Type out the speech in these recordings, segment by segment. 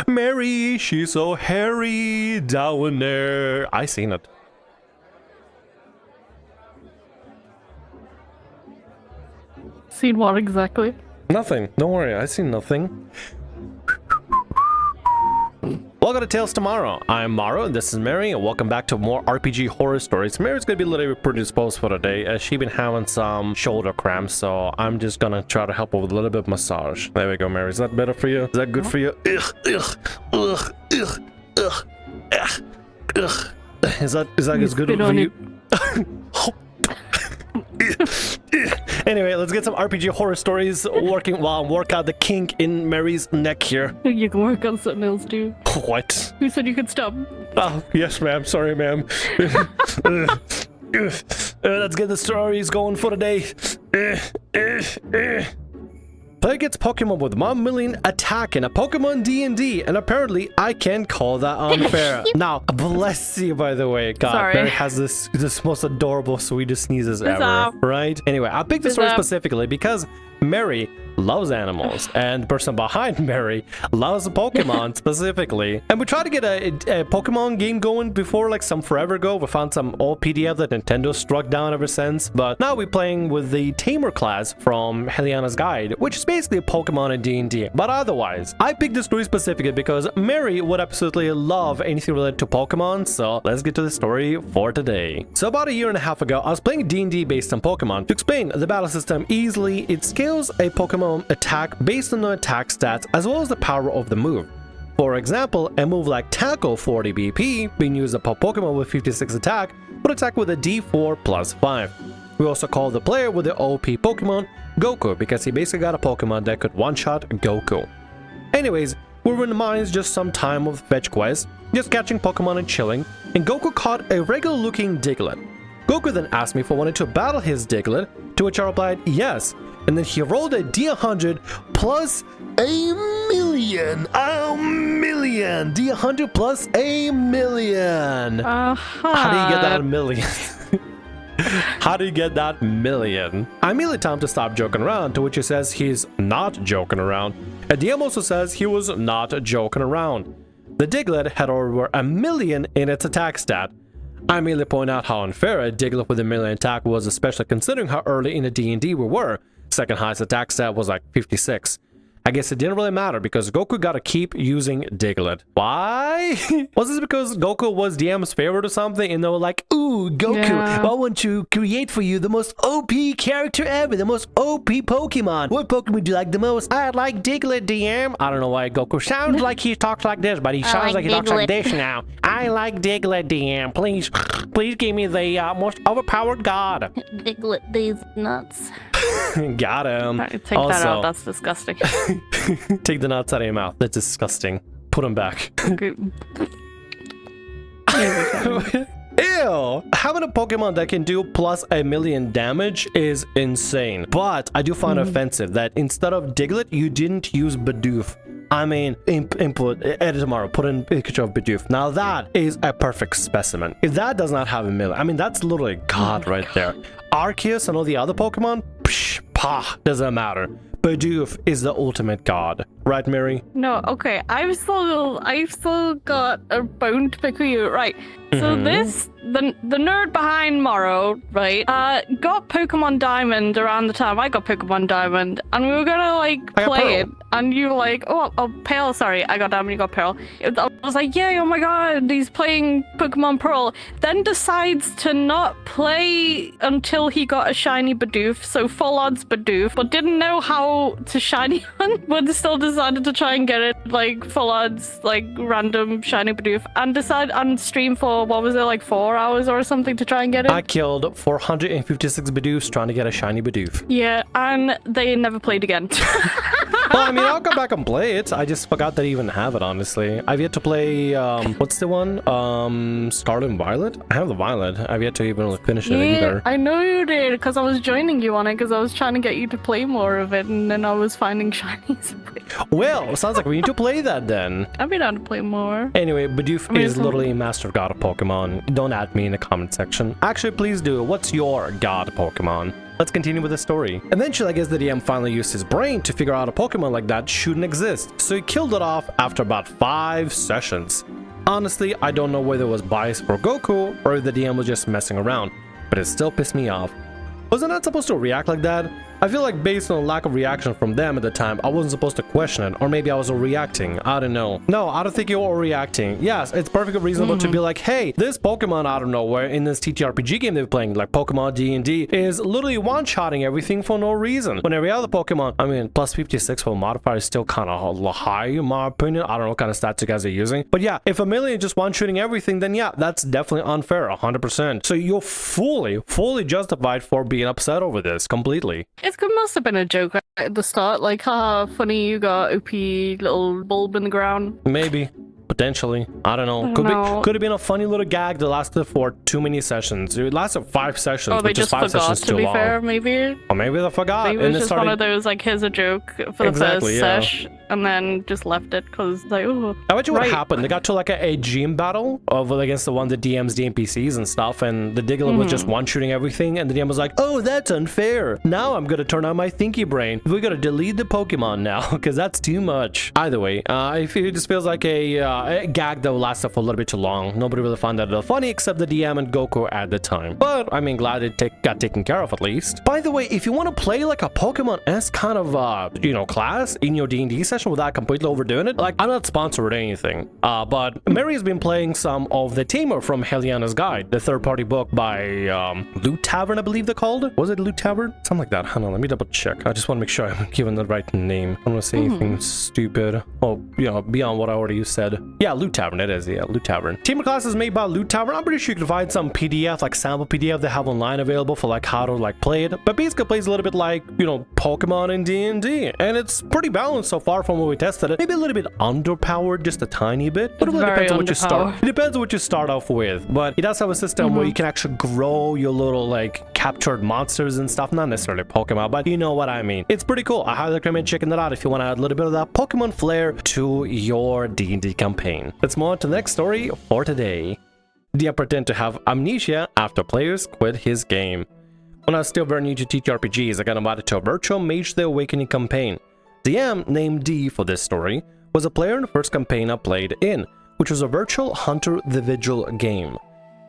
Mary, she's so hairy down there. I seen it. Seen what exactly? Nothing. Don't worry, I seen nothing. Welcome to Tales Tomorrow. I'm Morrow, and this is Mary, and welcome back to more RPG horror stories. Mary's gonna be a little bit predisposed for today, as she's been having some shoulder cramps, so I'm just gonna try to help her with a little bit of massage. There we go, Mary. Is that better for you? Is that good for you? Is that as good for you? Anyway, let's get some RPG horror stories working while I work out the kink in Mary's neck here. You can work on something else too. What? Who said you could stop? Oh, yes, ma'am. Sorry, ma'am. Let's get the stories going for today. Player gets Pokemon with 1 million attack in a Pokemon D&D, and apparently I can't call that unfair. Now, bless you, by the way. God, Sorry. Mary has this most adorable, sweetest sneezes ever, right? Anyway, I picked this story specifically because Mary loves animals, and the person behind Mary loves Pokemon specifically. And we tried to get a Pokemon game going before, like some forever ago. We found some old PDF that Nintendo struck down ever since, but now we're playing with the Tamer class from Heliana's Guide, which is basically a Pokemon in D&D. But otherwise, I picked this story specifically because Mary would absolutely love anything related to Pokemon, so let's get to the story for today. So about a year and a half ago, I was playing D&D based on Pokemon. To explain the battle system easily, it scales a Pokemon attack based on the attack stats as well as the power of the move. For example, a move like Tackle 40 BP being used upon Pokemon with 56 attack would attack with a D4 plus 5. We also call the player with the OP Pokemon Goku because he basically got a Pokemon that could one-shot Goku. Anyways, we were in the mines just some time with fetch quests, just catching Pokemon and chilling, and Goku caught a regular looking Diglett. Goku then asked me if I wanted to battle his Diglett, to which I replied yes, and then he rolled a D100 plus a million. D100 plus a million. How do you get that million? How do you get that million? I immediately tell him to stop joking around, to which he says he's not joking around. And DM also says he was not joking around. The Diglett had over 1 million in its attack stat. I immediately point out how unfair a Diglett with 1 million attack was, especially considering how early in the D&D we were. Second highest attack stat was like 56. I guess it didn't really matter because Goku got to keep using Diglett. Why? Was this because Goku was DM's favorite or something? And they were like, ooh, Goku, I want to create for you the most OP character ever, the most OP Pokemon. What Pokemon do you like the most? I like Diglett, DM. I don't know why Goku sounds like he talks like this, but he sounds like he talks like this now. I like Diglett, DM. Please give me the most overpowered god. Diglett these nuts. Got him. Right, take that out. That's disgusting. Take the nuts out of your mouth. That's disgusting. Put them back. Okay. Ew! Having a Pokemon that can do plus 1 million damage is insane. But I do find offensive that instead of Diglett, you didn't use Bidoof. I mean, input, edit tomorrow, put in a picture of Bidoof. Now that is a perfect specimen. If that does not have 1 million, I mean, that's literally God right there. Arceus and all the other Pokemon, psh, pah, doesn't matter. Bidoof is the ultimate god. Right, Mary? No, okay. I've still got a bone to pick with you. Right. So the nerd behind Morrow, right, got Pokemon Diamond around the time I got Pokemon Diamond, and we were gonna like play it, and you were like, oh, Pearl, sorry, I got Diamond, you got Pearl. I was like, yay, oh my god, he's playing Pokemon Pearl. Then decides to not play until he got a shiny Bidoof, so full odds Bidoof, but didn't know how to shiny hunt, but still decided to try and get it like full odds, like random shiny Bidoof, and decided on stream for, what was it, like 4 hours or something to try and get it? I killed 456 Bidoofs trying to get a shiny Bidoof. Yeah, and they never played again. Well, I mean, I'll come back and play it. I just forgot that I even have it, honestly. I've yet to play, what's the one? Scarlet and Violet? I have the Violet. I've yet to even finish it either. I know you did, because I was joining you on it, because I was trying to get you to play more of it, and then I was finding shinies. Well, sounds like we need to play that then. I'd be down to play more. Anyway, Bidoof is literally a master god of Pokemon. Don't add me in the comment section. Actually, please do. What's your god Pokemon? let's continue with the story. Eventually, I guess the DM finally used his brain to figure out a Pokemon like that shouldn't exist, so he killed it off after about 5 sessions. Honestly, I don't know whether it was bias for Goku or if the DM was just messing around, but it still pissed me off. Wasn't I supposed to react like that? I feel like based on lack of reaction from them at the time, I wasn't supposed to question it, or maybe I was reacting. I don't know. No, I don't think you were reacting. Yes, it's perfectly reasonable to be like, hey, this Pokemon out of nowhere in this TTRPG game they're playing, like Pokemon D&D, is literally one-shotting everything for no reason. When every other Pokemon, I mean, plus 56 for modifier is still kind of high in my opinion. I don't know what kind of stats you guys are using. But yeah, if a million just one-shooting everything, then yeah, that's definitely unfair, 100%. So you're fully justified for being upset over this, completely. It must have been a joke at the start, like, haha, funny, you got OP little bulb in the ground. Maybe. Potentially. I don't know. Could have been a funny little gag that lasted for too many sessions. It lasted 5 sessions, which is 5 sessions too long. To be fair, maybe. Or maybe they forgot. Maybe it was just one of those, like, here's a joke for the first sesh, and then just left it, because, like, oh. I bet you what happened. They got to, like, a gym battle against the one that DMs the NPCs and stuff, and the Diglett was just one-shooting everything, and the DM was like, oh, that's unfair. Now I'm gonna turn on my thinky brain. We gotta delete the Pokemon now, because that's too much. Either way, it just feels like a gag that lasted for a little bit too long. Nobody really found that funny except the DM and Goku at the time. But I mean, glad it got taken care of at least. By the way, if you want to play like a Pokemon-esque kind of class in your D&D session without completely overdoing it, like, I'm not sponsored or anything, but Mary has been playing some of the Tamer from Heliana's Guide, the third-party book by Loot Tavern, I believe they're called. Was it Loot Tavern? Something like that. Hold on, let me double check. I just want to make sure I'm giving the right name. I don't want to say anything stupid. Oh, beyond what I already said. Yeah, Loot Tavern, it is, yeah, Loot Tavern. Tamer class is made by Loot Tavern. I'm pretty sure you can find some PDF, like sample PDF they have online available for like how to like play it. But basically it plays a little bit like, Pokemon in D&D. And it's pretty balanced so far from when we tested it. Maybe a little bit underpowered, just a tiny bit. But it really depends on what you start. It depends on what you start off with. But it does have a system where you can actually grow your little like captured monsters and stuff. Not necessarily Pokemon, but you know what I mean. It's pretty cool. I highly recommend checking that out if you want to add a little bit of that Pokemon flair to your D&D campaign. Let's move on to the next story for today. DM pretend to have amnesia after players quit his game. When I was still very new to TTRPGs, I got invited to a virtual Mage the Awakening campaign. DM, named D for this story, was a player in the first campaign I played in, which was a virtual Hunter the Vigil game.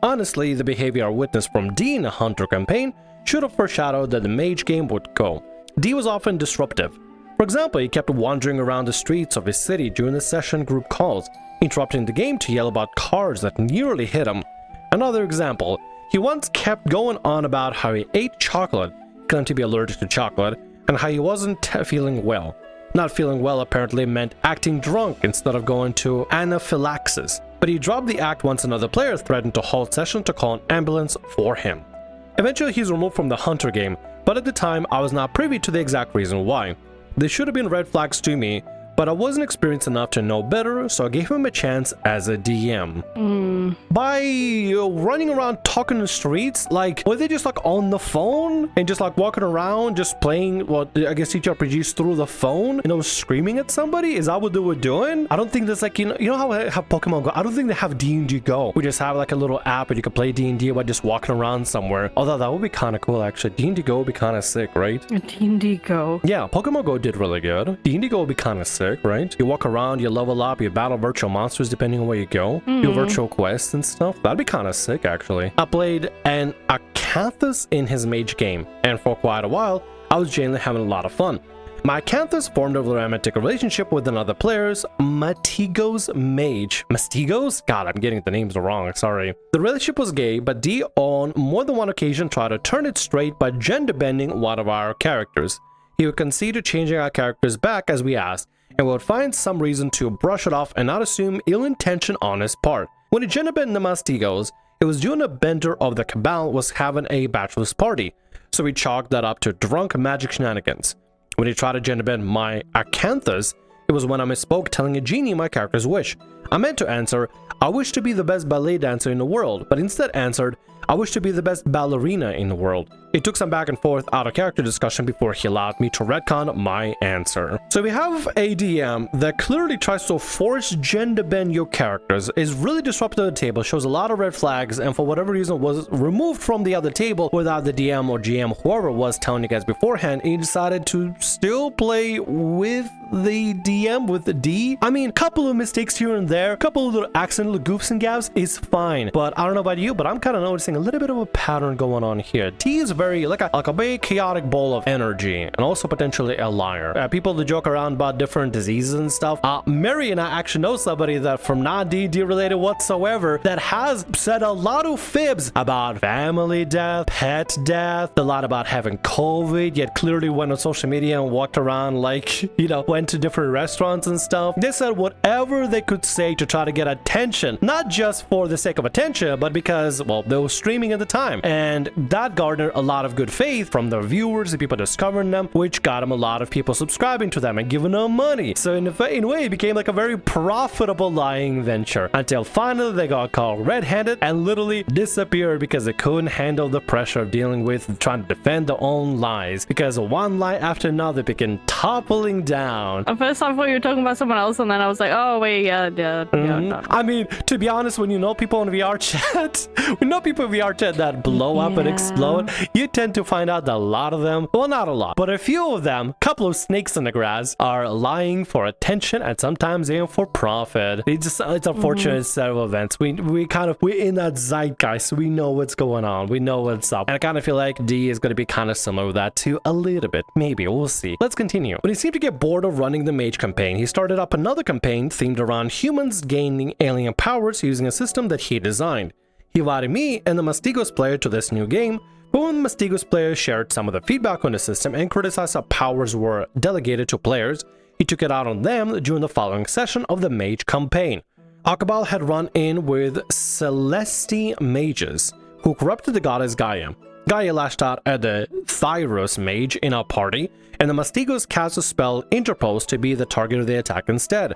Honestly, the behavior I witnessed from D in a Hunter campaign should have foreshadowed that the Mage game would go. D was often disruptive. For example, he kept wandering around the streets of his city during the session group calls, interrupting the game to yell about cars that nearly hit him. Another example, he once kept going on about how he ate chocolate, claimed to be allergic to chocolate, and how he wasn't feeling well. Not feeling well apparently meant acting drunk instead of going to anaphylaxis, but he dropped the act once another player threatened to halt session to call an ambulance for him. Eventually he's removed from the Hunter game, but at the time I was not privy to the exact reason why. There should have been red flags to me, but I wasn't experienced enough to know better, so I gave him a chance as a DM. By running around talking in the streets, like, were they just like on the phone and just like walking around, just playing what I guess TTRPGs through the phone, screaming at somebody? Is that what they were doing? I don't think there's like, you know how I have Pokemon Go? I don't think they have D&D Go. We just have like a little app and you can play D&D by just walking around somewhere. Although that would be kind of cool actually. D&D Go would be kind of sick, right? D&D Go. Yeah, Pokemon Go did really good. D&D Go would be kind of sick, right? You walk around, you level up, you battle virtual monsters depending on where you go, do virtual quests and stuff. That'd be kind of sick actually. I played an Acanthus in his mage game, and for quite a while I was genuinely having a lot of fun. My Acanthus formed a romantic relationship with another player's Mastigo's mage. Mastigos? God, I'm getting the names wrong, sorry. The relationship was gay, but D on more than one occasion tried to turn it straight by gender bending one of our characters. He would concede to changing our characters back as we asked, and would find some reason to brush it off and not assume ill intention on his part. When he gender bent the Mastigos, it was during a bender of the Cabal was having a bachelor's party, so we chalked that up to drunk magic shenanigans. When he tried to gender bend my Acanthus, it was when I misspoke telling a genie my character's wish. I meant to answer, I wish to be the best ballet dancer in the world, but instead answered, I wish to be the best ballerina in the world. It took some back and forth out of character discussion before he allowed me to retcon my answer. So we have a DM that clearly tries to force gender bend your characters, is really disruptive to the table, shows a lot of red flags, and for whatever reason was removed from the other table without the DM or GM, whoever was telling you guys beforehand. He decided to still play with the DM, with the D. I mean, a couple of mistakes here and there, a couple of little accidental goofs and gaps is fine, but I don't know about you, but I'm kind of noticing a little bit of a pattern going on here. D is very like a very chaotic ball of energy, and also potentially a liar. People to joke around about different diseases and stuff. Mary and I actually know somebody that from not D&D related whatsoever that has said a lot of fibs about family death, pet death, a lot about having COVID, yet clearly went on social media and walked around like, you know, went to different restaurants and stuff. They said whatever they could say to try to get attention, not just for the sake of attention, but because, well, they were streaming at the time, and that garnered a lot of good faith from their viewers and people discovering them, which got them a lot of people subscribing to them and giving them money. So in a way, it became like a very profitable lying venture, until finally they got caught red-handed and literally disappeared because they couldn't handle the pressure of dealing with trying to defend their own lies, because one lie after another began toppling down. At first I thought you were talking about someone else, and then I was like, oh wait, yeah. No. I mean, to be honest, when you know people in VR chat, that blow up and explode, you tend to find out that a lot of them, well, not a lot, but a few of them, a couple of snakes in the grass, are lying for attention and sometimes even for profit. It's unfortunate set of events. We're in that zeitgeist. We know what's going on. We know what's up. And I kind of feel like D is going to be kind of similar with that too, a little bit. Maybe, we'll see. Let's continue. When he seemed to get bored of running the mage campaign, he started up another campaign themed around humans gaining alien powers using a system that he designed. He invited me and the Mastigos player to this new game, but when the Mastigos player shared some of the feedback on the system and criticized how powers were delegated to players, he took it out on them during the following session of the mage campaign. Akabal had run in with Celesti mages, who corrupted the goddess Gaia. Gaia lashed out at the Thyros mage in our party, and the Mastigos cast a spell Interpose to be the target of the attack instead.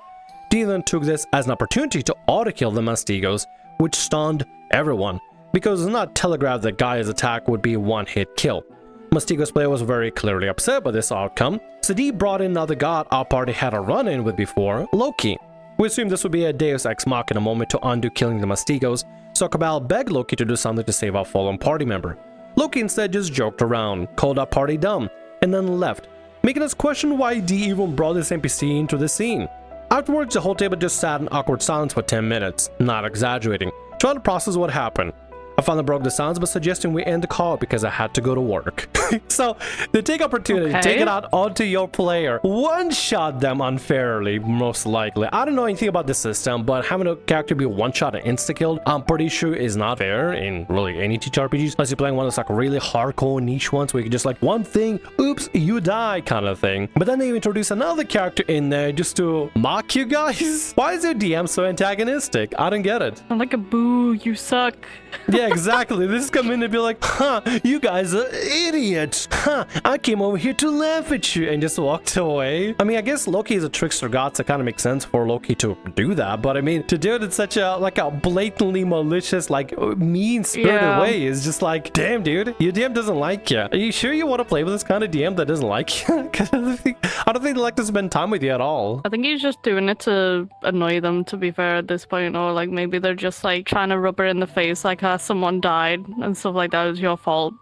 D then took this as an opportunity to auto-kill the Mastigos, which stunned everyone, because it was not telegraphed that Gaia's attack would be a one-hit kill. Mastigos player was very clearly upset by this outcome, so D brought in another god our party had a run-in with before, Loki. We assumed this would be a Deus Ex Machina moment to undo killing the Mastigos, so Cabal begged Loki to do something to save our fallen party member. Loki instead just joked around, called our party dumb, and then left, making us question why D even brought this NPC into the scene. Afterwards, the whole table just sat in awkward silence for 10 minutes, not exaggerating, trying to process what happened. I finally broke the silence by suggesting we end the call because I had to go to work. So they take opportunity, take it out onto your player, one-shot them unfairly, most likely. I don't know anything about the system, but having a character be one-shot and insta-killed, I'm pretty sure is not fair in really any TTRPGs, unless you're playing one that's like really hardcore niche ones where you can just like one thing, oops, you die kind of thing. But then they introduce another character in there just to mock you guys. Why is your DM so antagonistic? I don't get it. I'm like a boo, you suck. Yeah, exactly. They just come in and be like, huh, you guys are idiots. Huh, I came over here to laugh at you, and just walked away. I mean, I guess Loki is a trickster god, so it kind of makes sense for Loki to do that. But I mean, to do it in such a, like a blatantly malicious, like mean-spirited way is just like, damn, dude, your DM doesn't like you. Are you sure you want to play with this kind of DM that doesn't like you? Because I don't think they like to spend time with you at all. I think he's just doing it to annoy them, to be fair, at this point. Or like maybe they're just like trying to rub her in the face, like someone died and stuff like that. It was your fault.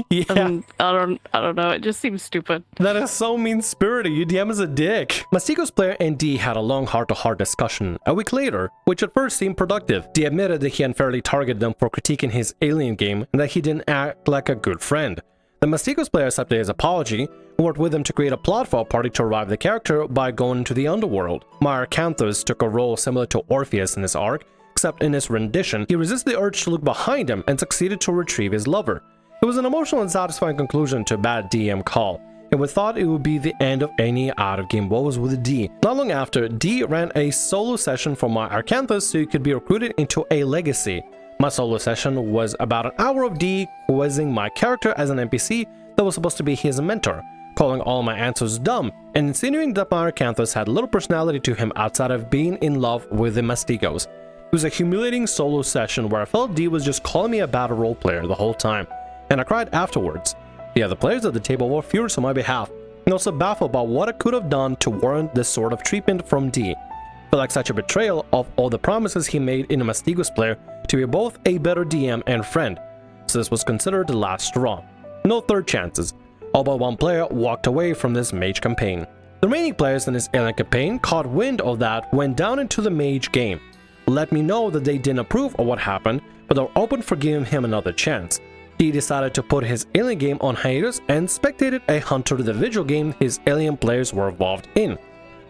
Yeah. And I don't know. It just seems stupid. That is so mean-spirited. Your DM is a dick. Mastigos player and D had a long heart-to-heart discussion a week later, which at first seemed productive. D admitted that he unfairly targeted them for critiquing his alien game and that he didn't act like a good friend. The Mastigos player accepted his apology and worked with him to create a plot for our party to revive the character by going into the underworld. My Arcanthus took a role similar to Orpheus in this arc, except in his rendition, he resisted the urge to look behind him and succeeded to retrieve his lover. It was an emotional and satisfying conclusion to a bad DM call, and we thought it would be the end of any out-of-game woes with D. Not long after, D ran a solo session for my Arcanthus so he could be recruited into a legacy. My solo session was about an hour of D quizzing my character as an NPC that was supposed to be his mentor, calling all my answers dumb, and insinuating that my Arcanthus had little personality to him outside of being in love with the Mastigos. It was a humiliating solo session where I felt D was just calling me a bad role player the whole time, and I cried afterwards. The other players at the table were furious on my behalf, and also baffled about what I could have done to warrant this sort of treatment from D. I feel like such a betrayal of all the promises he made in a Mastigos player to be both a better DM and friend, so this was considered the last straw. No third chances. All but one player walked away from this mage campaign. The remaining players in this alien campaign caught wind of that, went down into the mage game. Let me know that they didn't approve of what happened, but are open for giving him another chance. He decided to put his alien game on hiatus and spectated a Hunter the Vigil game his alien players were involved in.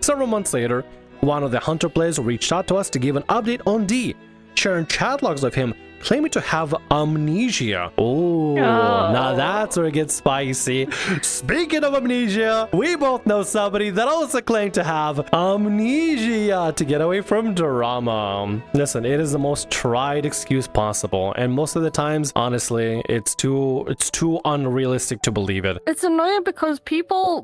Several months later, one of the Hunter players reached out to us to give an update on D, sharing chat logs of him claiming to have amnesia. Oh, now that's where it gets spicy. Speaking of amnesia, we both know somebody that also claimed to have amnesia to get away from drama. Listen, it is the most tried excuse possible, and most of the times, honestly, it's too unrealistic to believe it. It's annoying because people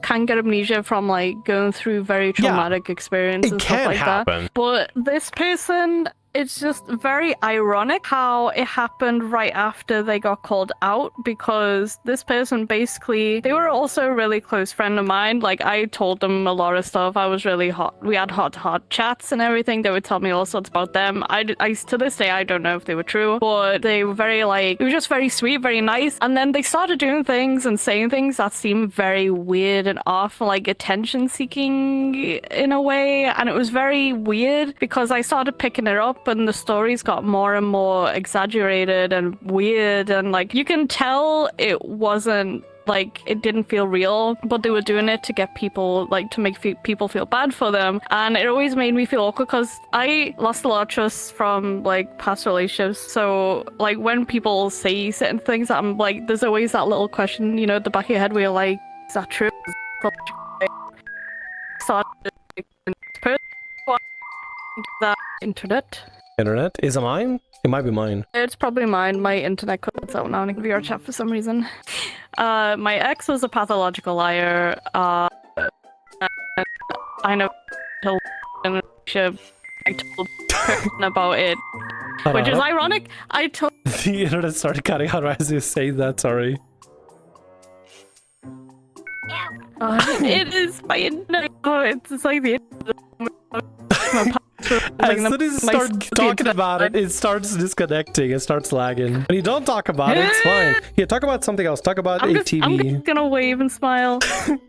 can get amnesia from like going through very traumatic experiences and stuff like that. But this person, it's just very ironic how it happened right after they got called out, because this person basically, they were also a really close friend of mine. Like, I told them a lot of stuff. I was really hot. We had hot chats and everything. They would tell me all sorts about them. I to this day, I don't know if they were true, but they were very it was just very sweet, very nice. And then they started doing things and saying things that seemed very weird and off, like attention seeking in a way. And it was very weird because I started picking it up, and the stories got more and more exaggerated and weird, and like you can tell it wasn't like, it didn't feel real, but they were doing it to get people, like, to make people feel bad for them. And it always made me feel awkward because I lost a lot of trust from like past relationships. So like when people say certain things, I'm like, there's always that little question, you know, at the back of your head where you're like, is that true? That internet. Internet? Is it mine? It might be mine. It's probably mine. My internet cuts out now in VR chat for some reason. My ex was a pathological liar. I know I told person about it, which is ironic. I told the internet started cutting out as you say that. Sorry. It is my internet. Oh, it's like the internet. As soon as you start talking about it, it starts disconnecting, it starts lagging. When you don't talk about it, it's fine. Here, talk about something else. Talk about ATV. I'm just gonna wave and smile.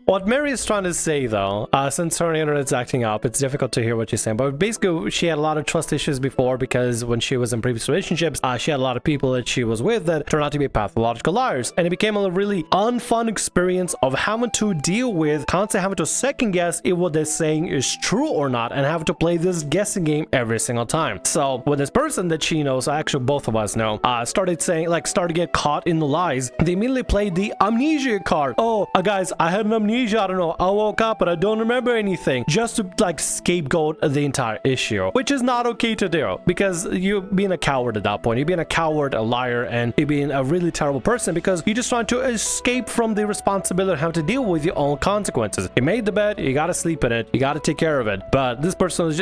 What Mary is trying to say, though, since her internet's acting up, it's difficult to hear what she's saying. But basically, she had a lot of trust issues before because when she was in previous relationships, she had a lot of people that she was with that turned out to be pathological liars. And it became a really unfun experience of having to deal with, constantly having to second guess if what they're saying is true or not, and having to play this guessing game every single time. So when this person that she knows, actually both of us know, started to get caught in the lies, they immediately played the amnesia card. Oh, guys, I had an amnesia, I don't know, I woke up but I don't remember anything, just to like scapegoat the entire issue, which is not okay to do, because you're being a coward at that point. You're being a coward, a liar, and you're being a really terrible person because you're just trying to escape from the responsibility of having to deal with your own consequences. You made the bed, you gotta sleep in it, you gotta take care of it. But this person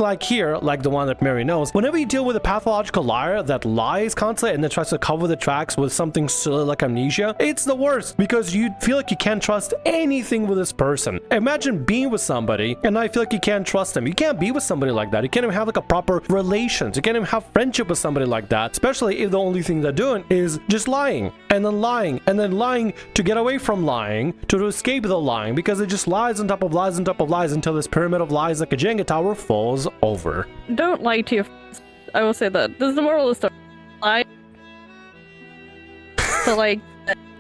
like here, like the one that Mary knows, whenever you deal with a pathological liar that lies constantly and then tries to cover the tracks with something silly like amnesia, it's the worst because you feel like you can't trust anything with this person. Imagine being with somebody and I feel like you can't trust them. You can't be with somebody like that. You can't even have like a proper relations. You can't even have friendship with somebody like that, especially if the only thing they're doing is just lying and then lying and then lying to get away from lying, to escape the lying, because it just lies on top of lies on top of lies until this pyramid of lies like a Jenga tower falls over. Don't lie to your friends. I will say that. This is the moral of the story. Lie to like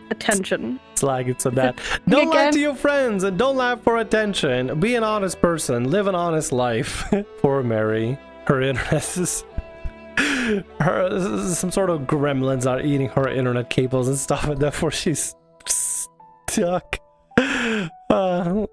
attention. It's like it's a that. Don't lie to your friends and don't lie for attention. Be an honest person. Live an honest life. Poor Mary. Her internet is some sort of gremlins are eating her internet cables and stuff, and therefore she's stuck.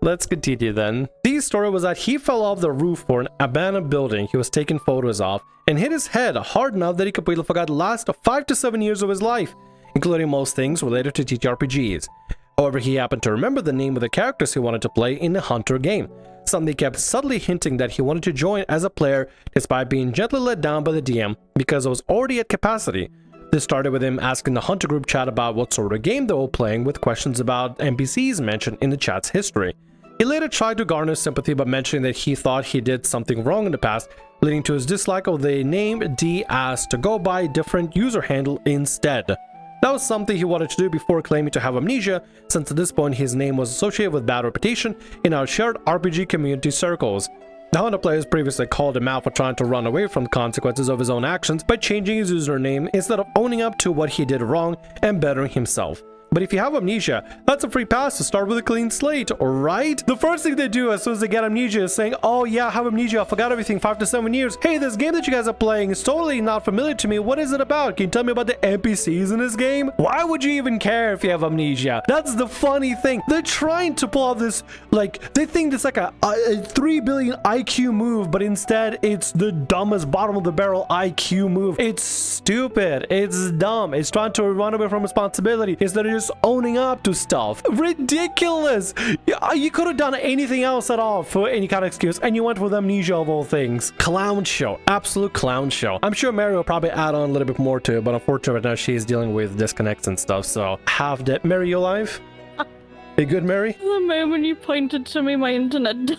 Let's continue then. The story was that he fell off the roof for an abandoned building he was taking photos of and hit his head hard enough that he completely forgot the last 5 to 7 years of his life, including most things related to TTRPGs. However, he happened to remember the name of the characters he wanted to play in the Hunter game, something he kept subtly hinting that he wanted to join as a player despite being gently let down by the DM because it was already at capacity. This started with him asking the Hunter group chat about what sort of game they were playing, with questions about NPCs mentioned in the chat's history. He later tried to garner sympathy by mentioning that he thought he did something wrong in the past, leading to his dislike of the name D asked to go by a different user handle instead. That was something he wanted to do before claiming to have amnesia, since at this point his name was associated with bad reputation in our shared RPG community circles. The Hunter players previously called him out for trying to run away from the consequences of his own actions by changing his username instead of owning up to what he did wrong and bettering himself. But if you have amnesia, that's a free pass to start with a clean slate, right? The first thing they do as soon as they get amnesia is saying, oh yeah, I have amnesia, I forgot everything 5 to 7 years. Hey, this game that you guys are playing is totally not familiar to me. What is it about? Can you tell me about the NPCs in this game? Why would you even care if you have amnesia? That's the funny thing. They're trying to pull off this, like, they think it's like a 3 billion IQ move, but instead it's the dumbest bottom of the barrel IQ move. It's stupid. It's dumb. It's trying to run away from responsibility instead of just owning up to stuff. Ridiculous. You could have done anything else at all for any kind of excuse, and you went with amnesia of all things. Clown show. Absolute clown show. I'm sure Mary will probably add on a little bit more to it, but unfortunately right now she's dealing with disconnects and stuff, so have that. Mary, you alive? You good, Mary? The moment you pointed to me, my internet died.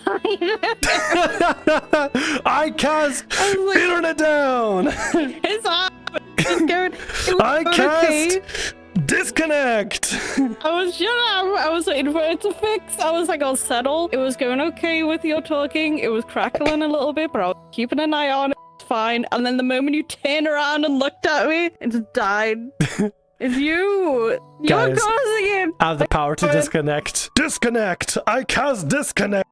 I cast internet down. It's off. It's going. I cast disconnect. I was waiting for it to fix. I was like, I'll settle. It was going okay with your talking. It was crackling a little bit, but I was keeping an eye on it. It's fine. And then the moment you turned around and looked at me, it just died. It's you. You're Guys, causing it. I have the power to disconnect. Disconnect. I cast disconnect.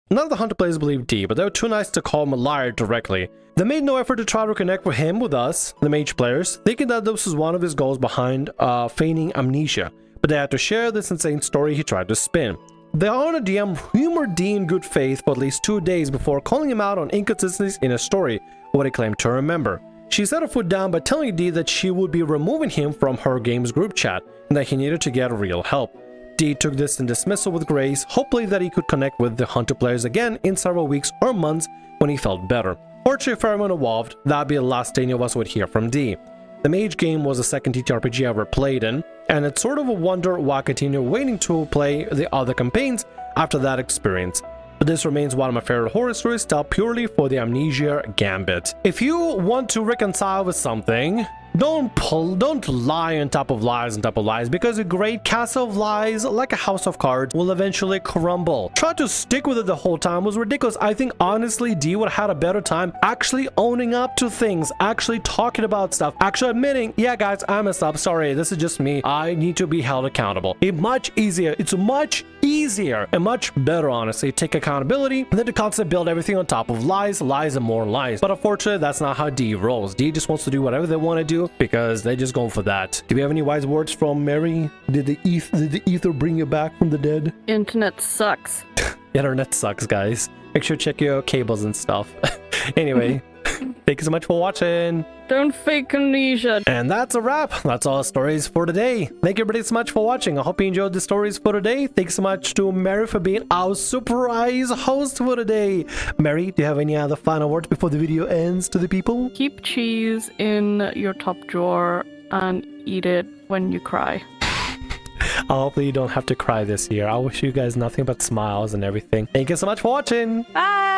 None of the Hunter players believed D, but they were too nice to call him a liar directly. They made no effort to try to connect with him with us, the mage players, thinking that this was one of his goals behind feigning amnesia, but they had to share this insane story he tried to spin. The Honor DM humored D in good faith for at least 2 days before calling him out on inconsistencies in his story, what he claimed to remember. She set her foot down by telling D that she would be removing him from her game's group chat, and that he needed to get real help. D took this in dismissal with grace, hopefully that he could connect with the Hunter players again in several weeks or months when he felt better. Fortunately, if everyone evolved, that'd be the last any of us would hear from D. The mage game was the second TTRPG I ever played in, and it's sort of a wonder why I continue waiting to play the other campaigns after that experience. But this remains one of my favorite horror stories, style purely for the Amnesia gambit. If you want to reconcile with something, don't lie on top of lies on top of lies, because a great castle of lies, like a house of cards, will eventually crumble. Try to stick with it the whole time was ridiculous. I think honestly D would have had a better time actually owning up to things, actually talking about stuff, actually admitting, yeah guys, I messed up, sorry, this is just me, I need to be held accountable. It's much easier and much better, honestly, take accountability than to constantly build everything on top of lies and more lies. But unfortunately, that's not how D rolls. D just wants to do whatever they want to do because they just go for that. Do we have any wise words from Mary? Did the ether bring you back from the dead? Internet sucks. Internet sucks, guys. Make sure to check your cables and stuff. Anyway, thank you so much for watching. Don't fake amnesia. And that's a wrap. That's all the stories for today. Thank you everybody so much for watching. I hope you enjoyed the stories for today. Thanks so much to Mary for being our surprise host for today. Mary, do you have any other final words before the video ends to the people? Keep cheese in your top drawer and eat it when you cry. Hopefully you don't have to cry this year. I wish you guys nothing but smiles and everything. Thank you so much for watching. Bye.